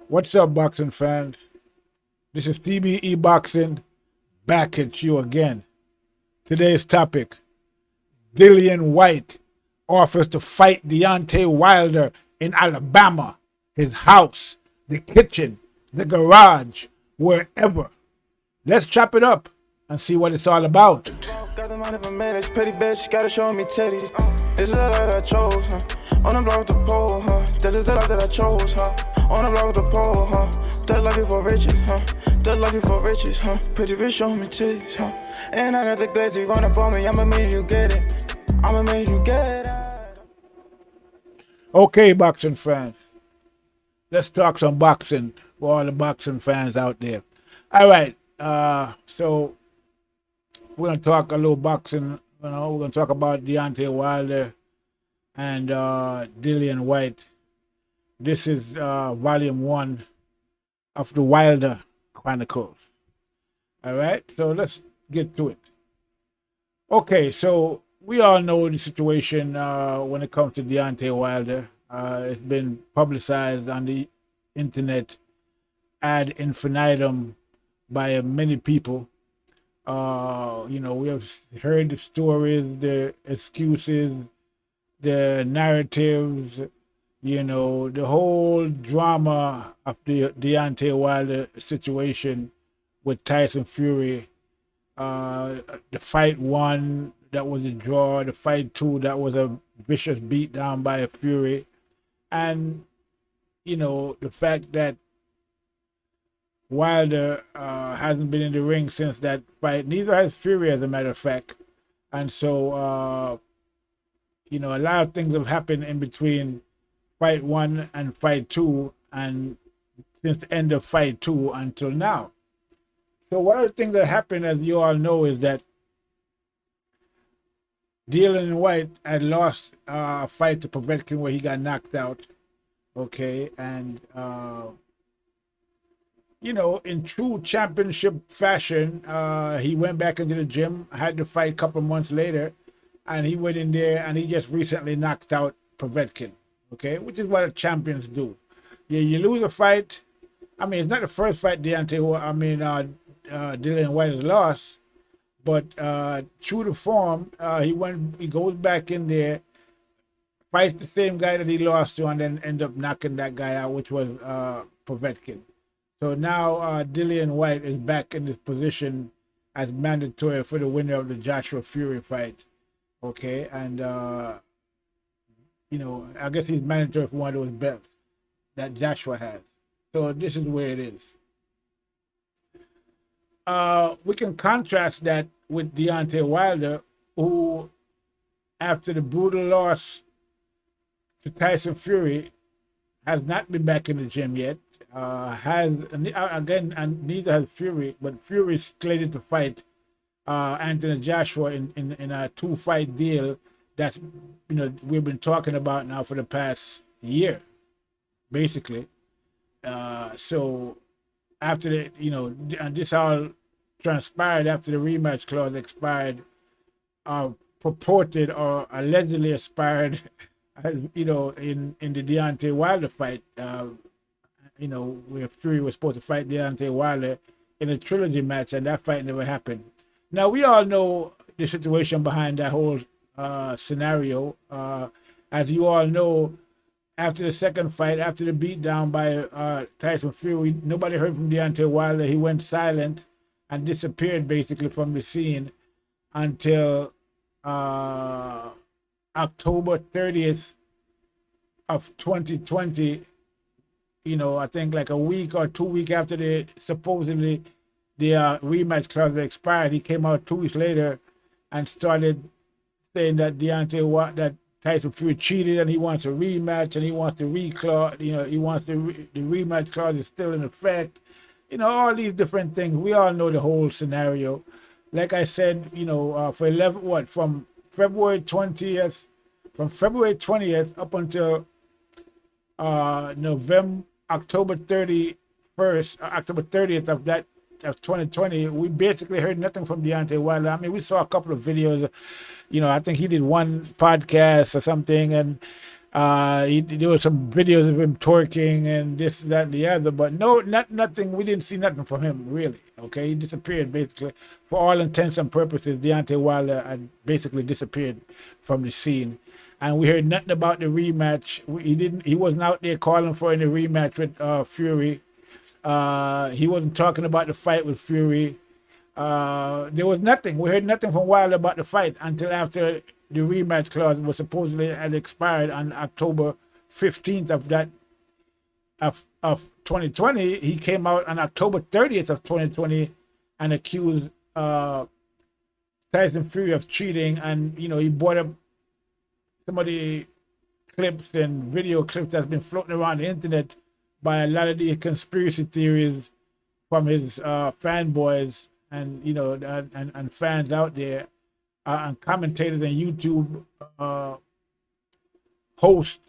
What's up, boxing fans? This is TBE Boxing, back at you again. Today's topic, Dillian White offers to fight Deontay Wilder in Alabama, his house, the kitchen, the garage, wherever. Let's chop it up and see what it's all about. Got the money for minutes, pretty bitch, gotta show me titties. This is the life that I chose, huh? On the block with the pole, huh? This is the life that I chose, huh? On the block with the pole, huh? That life for riches, huh? That life for riches, huh? Pretty bitch, show me titties, huh? And I got the glazzy run up on me, I'ma make you get it. I'ma make you get it. Okay, boxing fans, let's talk some boxing for all the boxing fans out there. All right, so we're going to talk a little boxing. We're going to talk about Deontay Wilder and Dillian White. This is volume 1 of the Wilder Chronicles. All right, so let's get to it. Okay, so we all know the situation when it comes to Deontay Wilder. It's been publicized on the internet ad infinitum by many people. We have heard the stories, the excuses, the narratives, the whole drama of the Deontay Wilder situation with Tyson Fury. The fight 1, that was a draw. The fight 2, that was a vicious beatdown by Fury. And, the fact that Wilder hasn't been in the ring since that fight. Neither has Fury, as a matter of fact. And so, a lot of things have happened in between fight 1 and fight 2, and since the end of fight 2 until now. So one of the things that happened, as you all know, is that Dillian White had lost a fight to Povetkin where he got knocked out. Okay, and in true championship fashion, he went back into the gym, had the fight a couple months later, and he went in there and he just recently knocked out Povetkin, okay, which is what the champions do. Yeah, you lose a fight. I mean, it's not the first fight Dillian White has lost, but true to form, he goes back in there, fights the same guy that he lost to, and then end up knocking that guy out, which was Povetkin. So now Dillian White is back in this position as mandatory for the winner of the Joshua Fury fight. Okay, and I guess he's mandatory for one of those belts that Joshua has. So this is where it is. We can contrast that with Deontay Wilder, who, after the brutal loss to Tyson Fury, has not been back in the gym yet. And neither has Fury, but Fury is slated to fight Anthony Joshua in a 2-fight deal that we've been talking about now for the past year, basically. So after and this all transpired after the rematch clause expired, purported or allegedly expired, in the Deontay Wilder fight. Where Fury was supposed to fight Deontay Wilder in a trilogy match, and that fight never happened. Now, we all know the situation behind that whole scenario. As you all know, after the second fight, after the beatdown by Tyson Fury, nobody heard from Deontay Wilder. He went silent and disappeared basically from the scene until October 30th of 2020. I think like a week or 2 weeks after the rematch clause expired, he came out 2 weeks later and started saying that that Tyson Fury cheated and he wants a rematch and he wants the the rematch clause is still in effect. All these different things. We all know the whole scenario. Like I said, from February 20th up until October 30th of 2020, we basically heard nothing from Deontay Wilder. I mean, we saw a couple of videos. I think he did one podcast or something, and There were some videos of him twerking and this, that, and the other, but nothing. We didn't see nothing from him really. Okay, he disappeared basically. For all intents and purposes, Deontay Wilder had basically disappeared from the scene, and we heard nothing about the rematch. He didn't. He wasn't out there calling for any rematch with Fury. He wasn't talking about the fight with Fury. There was nothing. We heard nothing from Wilder about the fight until after the rematch clause was supposedly had expired on October 15th of 2020. He came out on October 30th of 2020 and accused Tyson Fury of cheating, and he brought up some of the clips and video clips that's been floating around the internet by a lot of the conspiracy theories from his fanboys and and fans out there, and commentators and YouTube hosts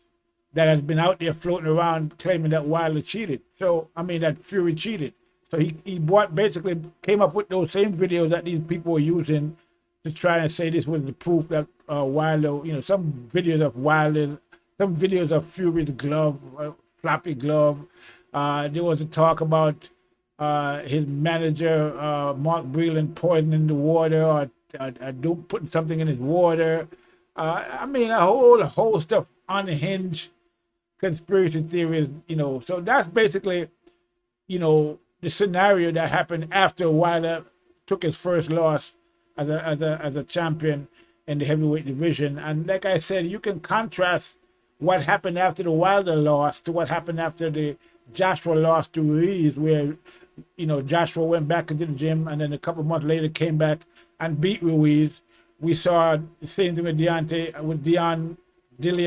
that has been out there floating around claiming that Wilder cheated. So that Fury cheated. So he basically came up with those same videos that these people were using to try and say this was the proof that Wilder, some videos of Wilder, some videos of Fury's glove, floppy glove. There was a talk about his manager, Mark Breland, poisoning the water or putting something in his water. A whole stuff unhinged conspiracy theories, So that's basically, the scenario that happened after Wilder took his first loss as a champion in the heavyweight division. And like I said, you can contrast what happened after the Wilder loss to what happened after the Joshua loss to Ruiz, where Joshua went back into the gym and then a couple months later came back and beat Ruiz. We saw the same thing with Dillian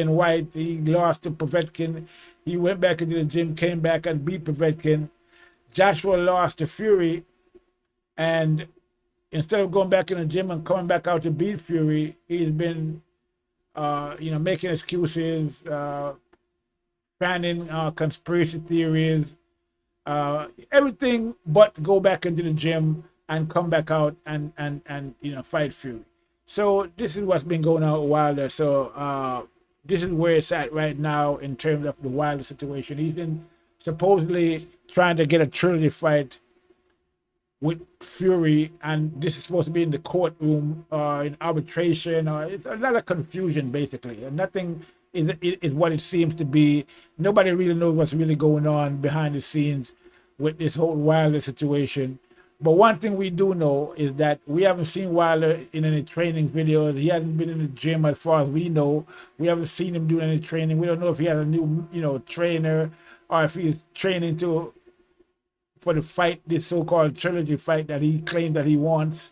White. He lost to Povetkin. He went back into the gym, came back and beat Povetkin. Joshua lost to Fury, and instead of going back in the gym and coming back out to beat Fury, he's been making excuses, fanning conspiracy theories, everything but go back into the gym and come back out and fight Fury. So this is what's been going on with Wilder. So this is where it's at right now in terms of the Wilder situation. He's been supposedly trying to get a trilogy fight with Fury, and this is supposed to be in the courtroom or in arbitration, or it's a lot of confusion basically, and nothing is what it seems to be. Nobody really knows what's really going on behind the scenes with this whole Wilder situation. But one thing we do know is that we haven't seen Wilder in any training videos. He hasn't been in the gym as far as we know. We haven't seen him doing any training. We don't know if he has a new trainer or if he's training for the fight, this so-called trilogy fight that he claimed that he wants.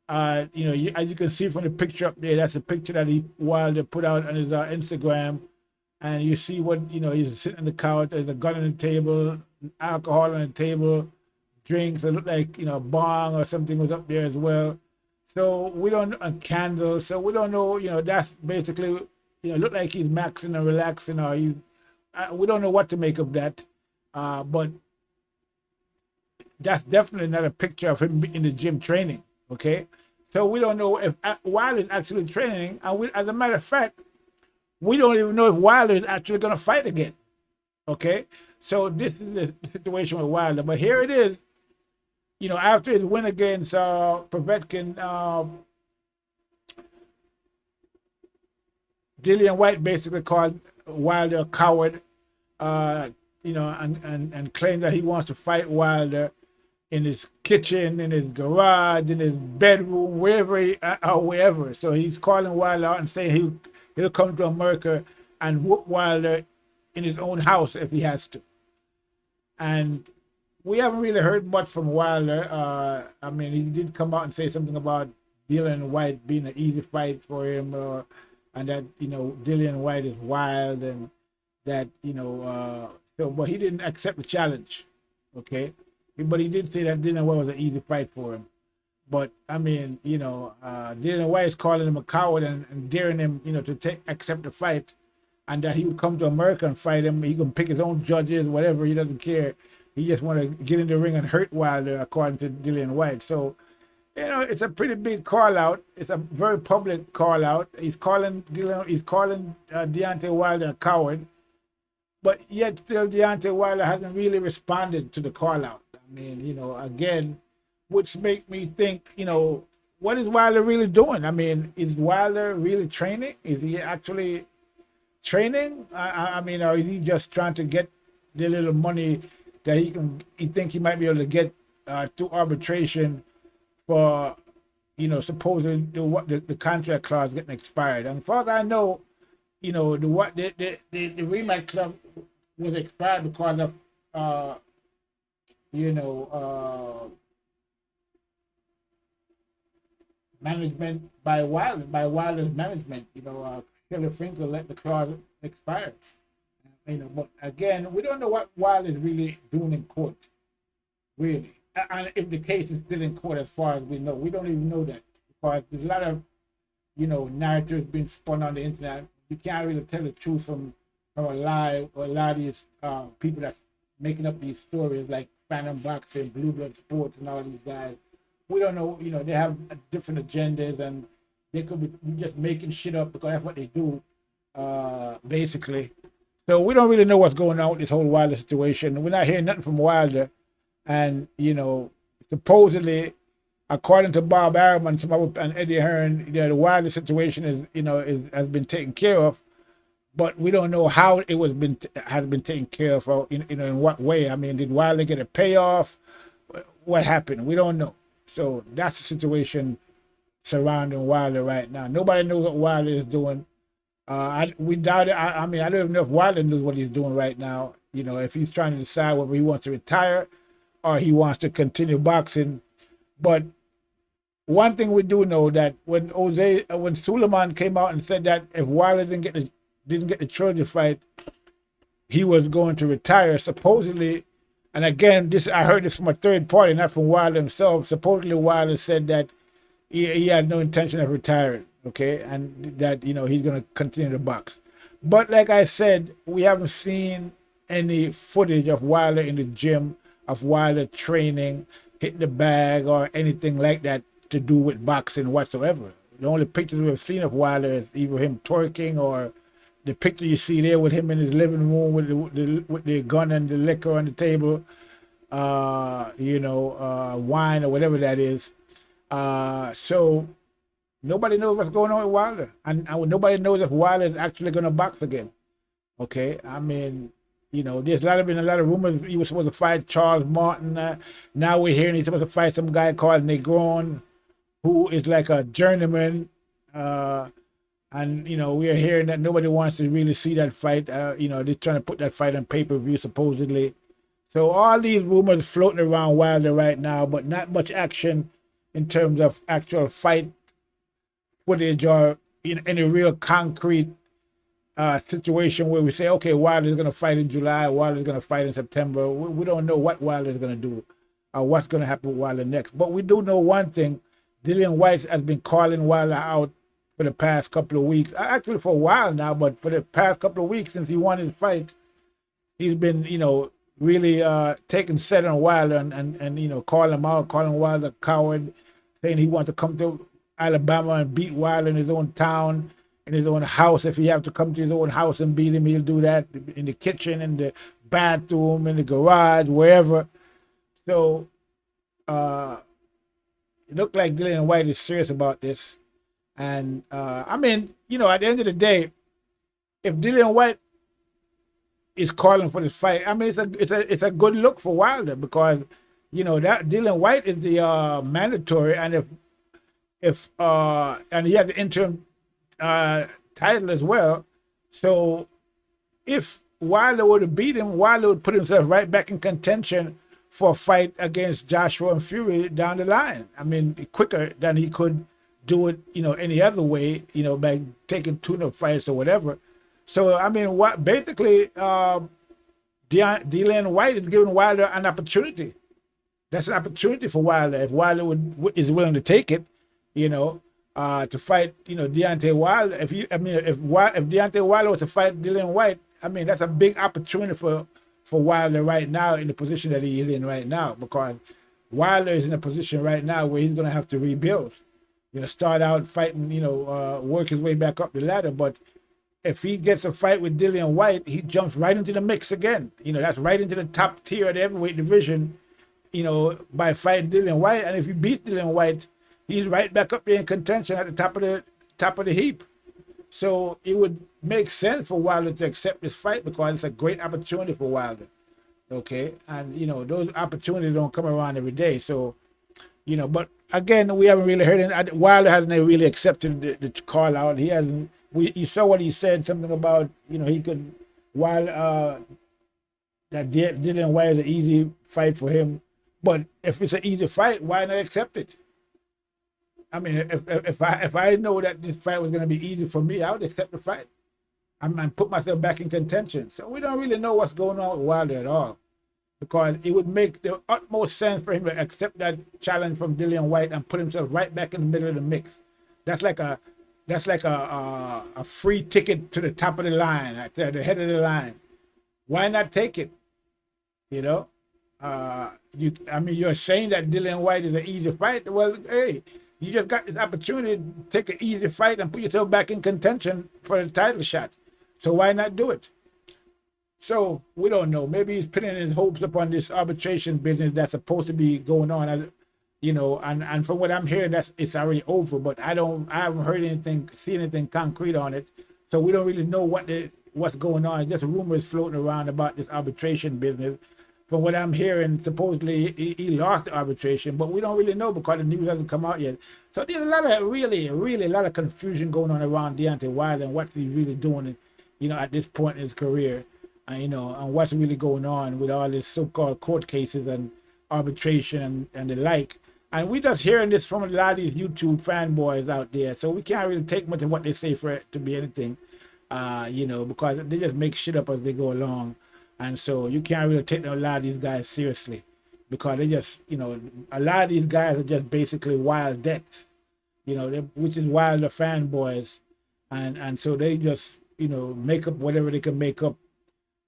As you can see from the picture up there, that's a picture that Wilder put out on his Instagram, and you see what he's sitting on the couch. There's a gun on the table, alcohol on the table, drinks. It looked like a bong or something was up there as well. So we don't a candle. So we don't know. That's basically look like he's maxing and relaxing, or we don't know what to make of that. But that's definitely not a picture of him in the gym training, okay? So we don't know if Wilder is actually training, and as a matter of fact, we don't even know if Wilder is actually going to fight again, okay? So this is the situation with Wilder. But here it is, after his win against Povetkin, Dillian Whyte basically called Wilder a coward, and claimed that he wants to fight Wilder in his kitchen, in his garage, in his bedroom, wherever. So he's calling Wilder out and saying he'll come to America and whoop Wilder in his own house if he has to. And we haven't really heard much from Wilder. He did come out and say something about Dillian White being an easy fight for him, and that Dillian White is wild, and that but he didn't accept the challenge, okay? But he did say that Dillian White was an easy fight for him. But Dillian White is calling him a coward and daring him, to accept the fight, and that he would come to America and fight him. He can pick his own judges, whatever. He doesn't care. He just want to get in the ring and hurt Wilder, according to Dillian White. So You know, it's a pretty big call out. It's a very public call out. He's calling Deontay Wilder a coward, but yet still Deontay Wilder hasn't really responded to the call out. I mean, you know, again, which make me think, you know, what is Wilder really doing? I mean, is Wilder really training? Is he actually training? I mean, or is he just trying to get the little money that he think he might be able to get through arbitration for, you know, supposedly the contract clause getting expired? And as far as I know, you know, the rematch club was expired because of you know, management by Wilder's management. You know, Shirley Finkel let the clause expire. You know, but again, we don't know what Wilder's really doing in court, really. And if the case is still in court, as far as we know, we don't even know that, because there's a lot of, you know, narratives being spun on the internet. You can't really tell the truth from a lie, or a lot of these people that's making up these stories, like Phantom Boxing, Blue Blood Sports, and all these guys. We don't know, you know, they have different agendas, and they could be just making shit up because that's what they do, basically. So we don't really know what's going on with this whole Wilder situation. We're not hearing nothing from Wilder. And, you know, supposedly, according to Bob Arum and Eddie Hearn, you know, the Wilder situation is, you know, has been taken care of, but we don't know how it has been taken care of, or you know, in what way. I mean, did Wilder get a payoff? What happened? We don't know. So that's the situation surrounding Wilder right now. Nobody knows what Wilder is doing. We doubt it. I mean, I don't even know if Wilder knows what he's doing right now. You know, if he's trying to decide whether he wants to retire or he wants to continue boxing. But one thing we do know, that when Suleiman came out and said that if Wilder didn't get the trilogy fight, he was going to retire, supposedly. And again, I heard this from a third party, not from Wilder himself. Supposedly Wilder said that he had no intention of retiring, okay, and that, you know, he's going to continue to box. But like I said, we haven't seen any footage of Wilder in the gym, of Wilder training, hitting the bag, or anything like that to do with boxing whatsoever. The only pictures we've seen of Wilder is either him twerking, or the picture you see there with him in his living room with the gun and the liquor on the table, you know, wine or whatever that is. So nobody knows what's going on with Wilder, and nobody knows if Wilder is actually going to box again. Okay, I mean, you know, there's been a lot of rumors he was supposed to fight Charles Martin. Now we're hearing he's supposed to fight some guy called Negron, who is like a journeyman. And, you know, we are hearing that nobody wants to really see that fight. You know, they're trying to put that fight on pay-per-view, supposedly. So all these rumors floating around Wilder right now, but not much action in terms of actual fight footage, or in any real concrete situation where we say, okay, Wilder's going to fight in July, Wilder's going to fight in September. We don't know what Wilder's going to do, or what's going to happen with Wilder next. But we do know one thing. Dillian Whyte has been calling Wilder out for the past couple of weeks. Actually, for a while now, but for the past couple of weeks since he won his fight, he's been, you know, really taking set on Wilder and you know, calling him out, calling Wilder a coward, saying he wants to come to Alabama and beat Wilder in his own town, in his own house. If he have to come to his own house and beat him, he'll do that in the kitchen, in the bathroom, in the garage, wherever. So it looked like Dillian Whyte is serious about this. And I mean, you know, at the end of the day, if Dillian Whyte is calling for this fight, I mean, it's a good look for Wilder, because, you know, that Dillian Whyte is the mandatory, and if and he has the interim title as well. So if Wilder were to beat him, Wilder would put himself right back in contention for a fight against Joshua and Fury down the line. I mean, quicker than he could do it, you know, any other way, you know, by taking tune-up fights or whatever. So, I mean, what basically Dillian Whyte is giving Wilder an opportunity. That's an opportunity for Wilder, if Wilder is willing to take it, you know, to fight, you know, Deontay Wilder. If Deontay Wilder was to fight Dillian Whyte, I mean, that's a big opportunity for Wilder right now, in the position that he is in right now, because Wilder is in a position right now where he's going to have to rebuild. Start out fighting, work his way back up the ladder. But if he gets a fight with Dillian White, he jumps right into the mix again. That's right into the top tier of the heavyweight division, by fighting Dillian White. And if you beat Dillian White, he's right back up there in contention at the top of the heap. So it would make sense for Wilder to accept this fight because it's a great opportunity for Wilder. Okay, and those opportunities don't come around every day. So, but again, we haven't really heard it. Wilder hasn't really accepted the call out. He hasn't. You saw what he said, something about he could, while that Dillian White is an easy fight for him. But if it's an easy fight, why not accept it? I mean, if I know that this fight was going to be easy for me, I would accept the fight. And put myself back in contention. So we don't really know what's going on with Wilder at all, because it would make the utmost sense for him to accept that challenge from Dillian White and put himself right back in the middle of the mix. That's like a free ticket to the top of the line, to the head of the line. Why not take it? You're saying that Dillian White is an easy fight. Well, hey, you just got this opportunity to take an easy fight and put yourself back in contention for the title shot. So why not do it? So we don't know. Maybe he's pinning his hopes upon this arbitration business that's supposed to be going on, and from what I'm hearing, it's already over. But I haven't heard anything, seen anything concrete on it. So we don't really know what's going on. Just rumors floating around about this arbitration business. From what I'm hearing, supposedly he lost the arbitration, but we don't really know because the news hasn't come out yet. So there's a lot of confusion going on around Deontay Wilder and what he's really doing, at this point in his career, and what's really going on with all these so-called court cases and arbitration and the like. And we're just hearing this from a lot of these YouTube fanboys out there, so we can't really take much of what they say for it to be anything, because they just make shit up as they go along. And so you can't really take a lot of these guys seriously, because they just, a lot of these guys are just basically wild decks, which is Wilder fanboys. And so they just, make up whatever they can make up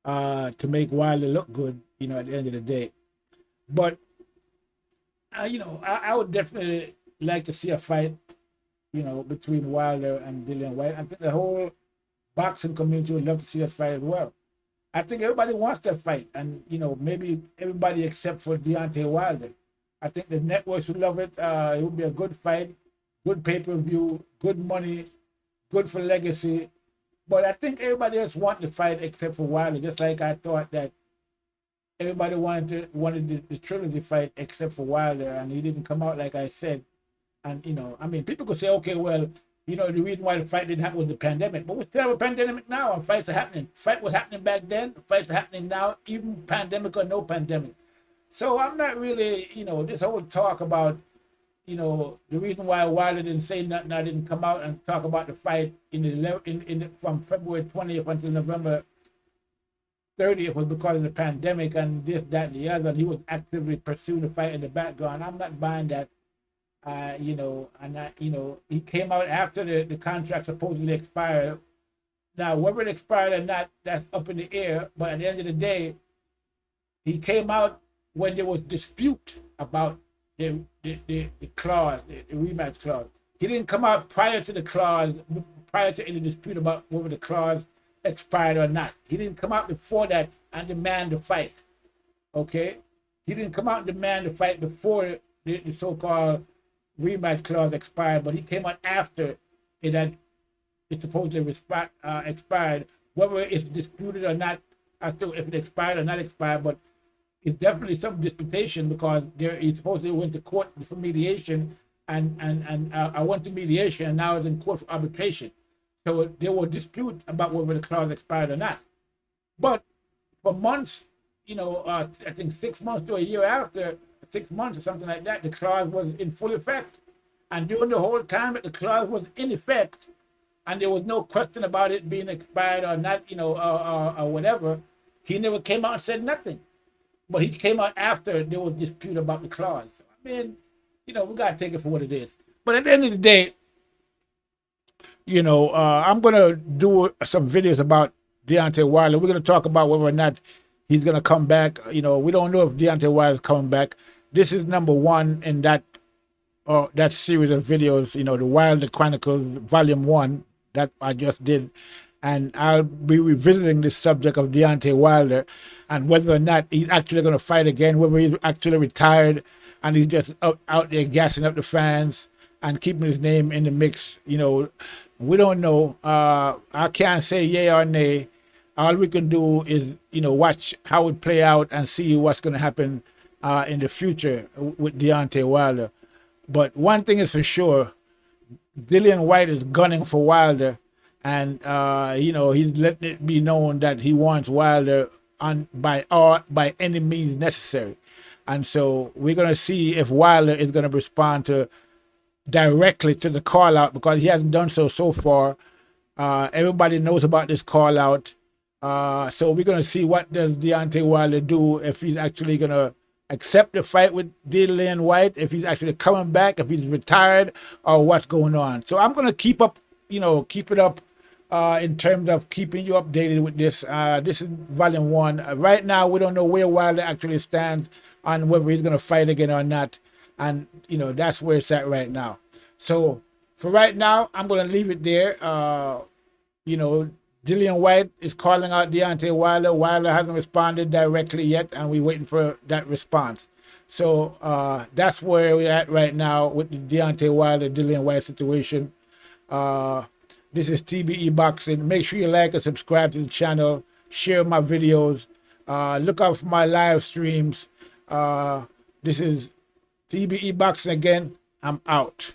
to make Wilder look good, at the end of the day. But, I would definitely like to see a fight, between Wilder and Dillian White. I think the whole boxing community would love to see that fight as well. I think everybody wants that fight, and maybe everybody except for Deontay Wilder. I think the networks would love it. It would be a good fight, good pay-per-view, good money, good for legacy. But I think everybody else wants the fight except for Wilder. Just like I thought that everybody wanted the trilogy fight except for Wilder, and he didn't come out like I said. And people could say, okay, well, the reason why the fight didn't happen was the pandemic. But we still have a pandemic now, and fights are happening. Fight was happening back then, fights are happening now, even pandemic or no pandemic. So I'm not really, this whole talk about, the reason why Wilder didn't say nothing, I didn't come out and talk about the fight from February 20th until November 30th was because of the pandemic and this, that, and the other. And he was actively pursuing the fight in the background. I'm not buying that. He came out after the contract supposedly expired. Now, whether it expired or not, that's up in the air. But at the end of the day, he came out when there was dispute about the clause, the rematch clause. He didn't come out prior to the clause, prior to any dispute about whether the clause expired or not. He didn't come out before that and demand the fight. Okay? He didn't come out and demand the fight before the so-called rematch clause expired, but he came out after it supposedly expired. Whether it's disputed or not, if it expired or not expired, but it's definitely some disputation because he supposedly went to court for mediation, and I went to mediation and now it's in court for arbitration. So there was dispute about whether the clause expired or not. But for months, I think 6 months to a year after, 6 months or something like that, the clause was in full effect. And during the whole time that the clause was in effect, and there was no question about it being expired or not, or whatever, he never came out and said nothing. But he came out after there was dispute about the clause. So, we got to take it for what it is. But at the end of the day, I'm going to do some videos about Deontay Wilder. We're going to talk about whether or not he's going to come back. We don't know if Deontay Wilder is coming back. this is number 1 in that series of videos, you know, the Wilder Chronicles Volume 1 that I just did. And I'll be revisiting this subject of Deontay Wilder and whether or not he's actually going to fight again, whether he's actually retired and he's just out there gassing up the fans and keeping his name in the mix. You know, we don't know. I can't say yay or nay. All we can do is, you know, watch how it play out and see what's going to happen in the future with Deontay Wilder. But one thing is for sure, Dillian White is gunning for Wilder, and you know, he's letting it be known that he wants Wilder by any means necessary. And so we're gonna see if Wilder is gonna respond directly to the call out, because he hasn't done so far. Everybody knows about this call out. So we're gonna see what does Deontay Wilder do, if he's actually gonna accept the fight with Dillian White, if he's actually coming back, if he's retired, or what's going on. So I'm gonna keep it up in terms of keeping you updated with this. This is Volume 1. Right now, we don't know where Wilder actually stands on whether he's gonna fight again or not, and you know, that's where it's at right now. So for right now, I'm gonna leave it there. You know, Dillian White is calling out Deontay Wilder. Wilder hasn't responded directly yet, and we're waiting for that response. So that's where we're at right now with the Deontay Wilder, Dillian White situation. This is TBE Boxing. Make sure you like and subscribe to the channel. Share my videos. Look out for my live streams. This is TBE Boxing again. I'm out.